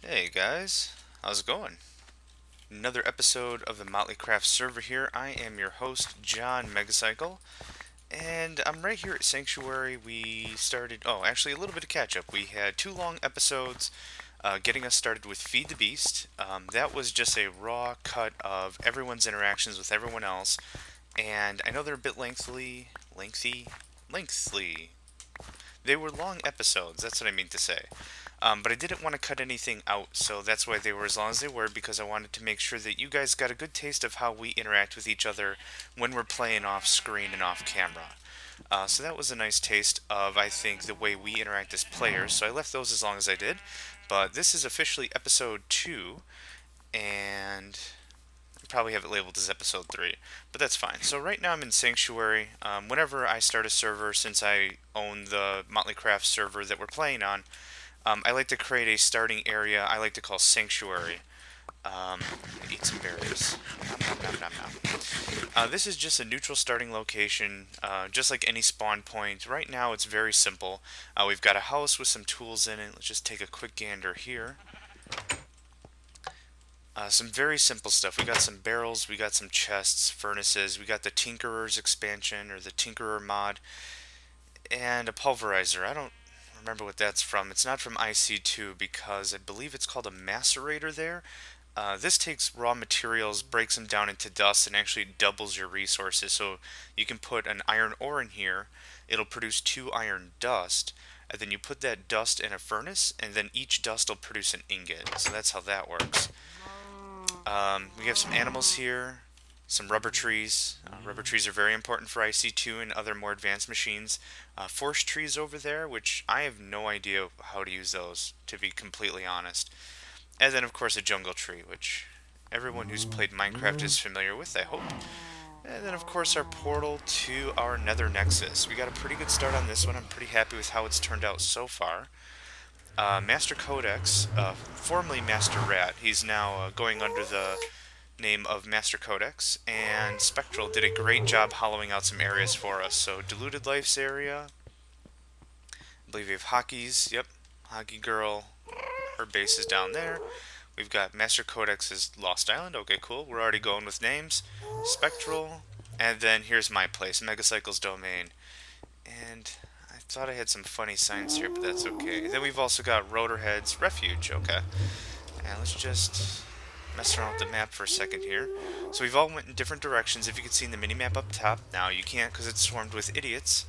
Hey guys, how's it going? Another episode of the Motley Craft server here. I am your host, John Megacycle, and I'm right here at Sanctuary. We started, actually a little bit of catch up. We had two long episodes getting us started with Feed the Beast. That was just a raw cut of everyone's interactions with everyone else, and I know they're a bit lengthy. They were long episodes, that's what I mean to say. But I didn't want to cut anything out, so that's why they were as long as they were, because I wanted to make sure that you guys got a good taste of how we interact with each other when we're playing off screen and off camera. So that was a nice taste of, I think, the way we interact as players, so I left those as long as I did. But this is officially episode 2, and I probably have it labeled as episode 3, but that's fine. So right now I'm in Sanctuary. Whenever I start a server, since I own the Motley Craft server that we're playing on, I like to create a starting area I like to call Sanctuary. Eat some berries. Nom, nom, nom, nom, nom. This is just a neutral starting location, just like any spawn point. Right now it's very simple. We've got a house with some tools in it. Let's just take a quick gander here. Some very simple stuff. We got some barrels, we got some chests, furnaces, we got the Tinkerer's expansion, or the Tinkerer mod, and a pulverizer. I don't remember what that's from. It's not from IC2 because I believe it's called a macerator there. This takes raw materials, breaks them down into dust, and actually doubles your resources. So you can put an iron ore in here, it'll produce 2 iron dust, and then you put that dust in a furnace, and then each dust will produce an ingot. So that's how that works. We have some animals here, some rubber trees. Rubber trees are very important for IC2 and other more advanced machines. Forest trees over there, which I have no idea how to use those, to be completely honest. And then, of course, a jungle tree, which everyone who's played Minecraft is familiar with, I hope. And then, of course, our portal to our Nether Nexus. We got a pretty good start on this one. I'm pretty happy with how it's turned out so far. Master Codex, formerly Master Rat, he's now going under the name of Master Codex, and Spectral did a great job hollowing out some areas for us. So, Diluted Life's area, I believe we have Hockey's, yep, Hockey Girl, her base is down there. We've got Master Codex's Lost Island, okay, cool, we're already going with names. Spectral, and then here's my place, Megacycle's domain. And I thought I had some funny signs here, but that's okay. Then we've also got Rotorhead's Refuge, okay. And let's just mess around with the map for a second here. So we've all went in different directions. If you can see in the mini-map up top, now you can't because it's swarmed with idiots.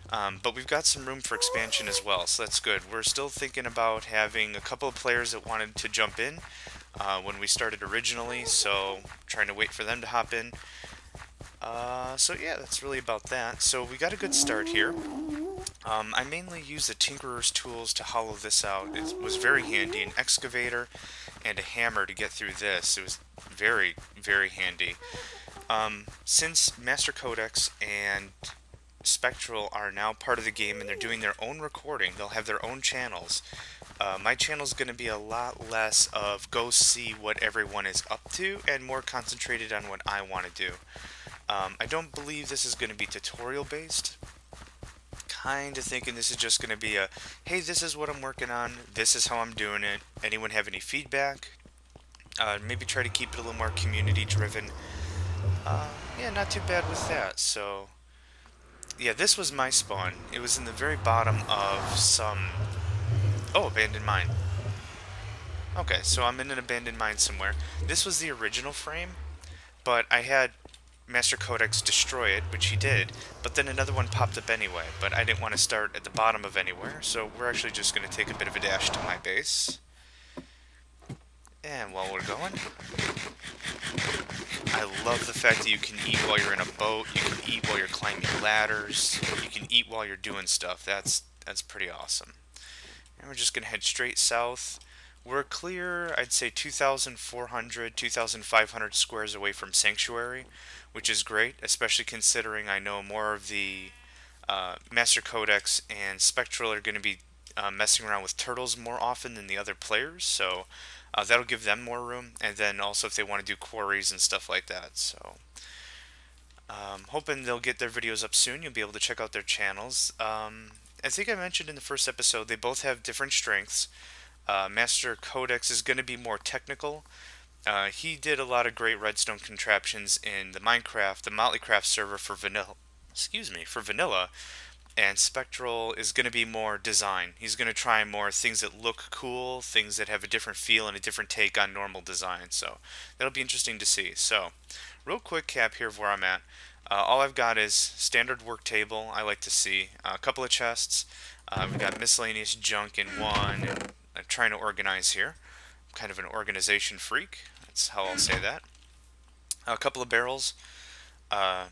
But we've got some room for expansion as well, so that's good. We're still thinking about having a couple of players that wanted to jump in when we started originally, so trying to wait for them to hop in. So yeah, that's really about that. So we got a good start here. I mainly use the Tinkerer's tools to hollow this out. It was very handy. An excavator and a hammer to get through this. It was very, very handy. Since Master Codex and Spectral are now part of the game and they're doing their own recording, they'll have their own channels. My channel's going to be a lot less of go see what everyone is up to and more concentrated on what I want to do. I don't believe this is going to be tutorial based. Kind of thinking this is just going to be a, hey, this is what I'm working on, this is how I'm doing it, anyone have any feedback? Maybe try to keep it a little more community driven. Yeah, not too bad with that. So yeah, this was my spawn. It was in the very bottom of some, abandoned mine. Okay, so I'm in an abandoned mine somewhere. This was the original frame, but I had Master Codex destroy it, which he did, but then another one popped up anyway, but I didn't want to start at the bottom of anywhere, so we're actually just going to take a bit of a dash to my base. And while we're going, I love the fact that you can eat while you're in a boat, you can eat while you're climbing ladders, you can eat while you're doing stuff. That's pretty awesome. And we're just going to head straight south. We're clear, I'd say 2,400, 2,500 squares away from Sanctuary, which is great, especially considering I know more of the Master Codex and Spectral are going to be messing around with turtles more often than the other players, so that'll give them more room, and then also if they want to do quarries and stuff like that. So hoping they'll get their videos up soon. You'll be able to check out their channels. I think I mentioned in the first episode they both have different strengths. Master Codex is going to be more technical. He did a lot of great redstone contraptions in the Motley Craft server for vanilla. Excuse me, for vanilla. And Spectral is going to be more design. He's going to try more things that look cool, things that have a different feel and a different take on normal design. So that'll be interesting to see. So, real quick cap here of where I'm at. All I've got is standard work table. I like to see a couple of chests. We've got miscellaneous junk in one. And I'm trying to organize here. I'm kind of an organization freak. That's how I'll say that. A couple of barrels. Uh,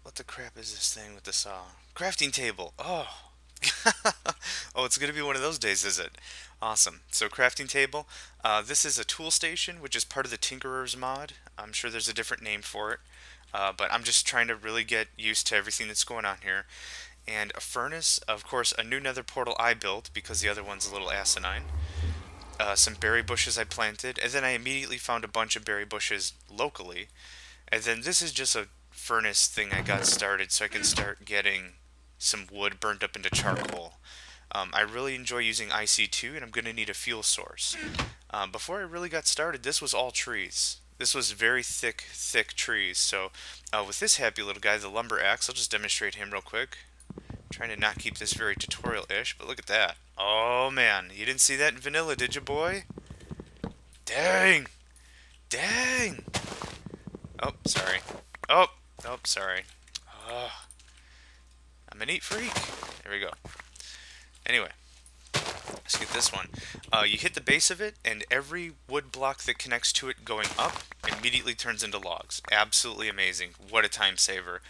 what the crap is this thing with the saw? Crafting table. Oh. Oh, it's going to be one of those days, is it? Awesome. So, crafting table. This is a tool station, which is part of the Tinkerer's mod. I'm sure there's a different name for it. But I'm just trying to really get used to everything that's going on here. And a furnace, of course, a new nether portal I built because the other one's a little asinine. Some berry bushes I planted, and then I immediately found a bunch of berry bushes locally. And then this is just a furnace thing I got started so I can start getting some wood burnt up into charcoal. I really enjoy using IC2, and I'm going to need a fuel source. Before I really got started, this was all trees. This was very thick, thick trees. So with this happy little guy, the lumber axe, I'll just demonstrate him real quick. Trying to not keep this very tutorial-ish, but look at that. Oh man, you didn't see that in vanilla, did you, boy? Dang! Dang! Oh, sorry. Oh, sorry. Oh, I'm a neat freak. There we go. Anyway, let's get this one. You hit the base of it, and every wood block that connects to it going up immediately turns into logs. Absolutely amazing. What a time saver.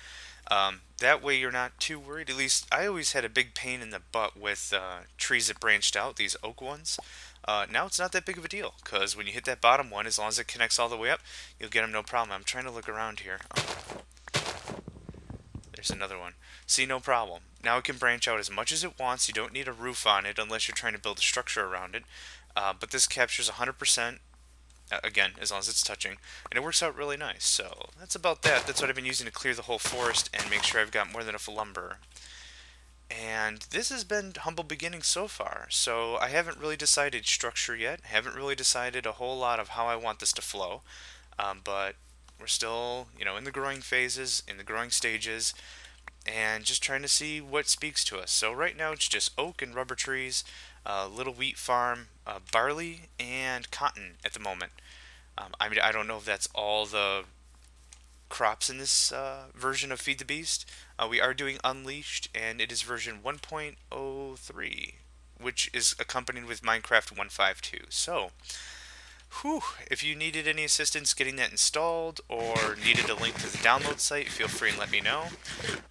That way you're not too worried. At least I always had a big pain in the butt with trees that branched out, these oak ones. Now it's not that big of a deal, because when you hit that bottom one, as long as it connects all the way up, you'll get them no problem. I'm trying to look around here. Oh, there's another one. See, no problem. Now it can branch out as much as it wants. You don't need a roof on it unless you're trying to build a structure around it. But this captures 100%. Again, as long as it's touching, and it works out really nice. So that's about that. That's what I've been using to clear the whole forest and make sure I've got more than enough lumber. And this has been humble beginnings so far. So I haven't really decided structure yet. Haven't really decided a whole lot of how I want this to flow. But we're still, in the growing phases, in the growing stages, and just trying to see what speaks to us. So right now it's just oak and rubber trees, little wheat farm, barley, and cotton at the moment. I don't know if that's all the crops in this version of Feed the Beast. We are doing Unleashed, and it is version 1.03, which is accompanied with Minecraft 1.5.2. So, if you needed any assistance getting that installed or needed a link to the download site, feel free and let me know.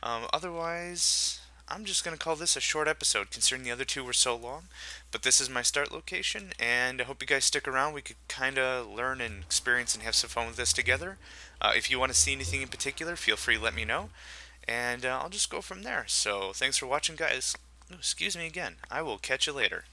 Otherwise, I'm just going to call this a short episode considering the other two were so long. But this is my start location, and I hope you guys stick around. We could kind of learn and experience and have some fun with this together. If you want to see anything in particular, feel free to let me know. And I'll just go from there. So thanks for watching, guys. Excuse me again. I will catch you later.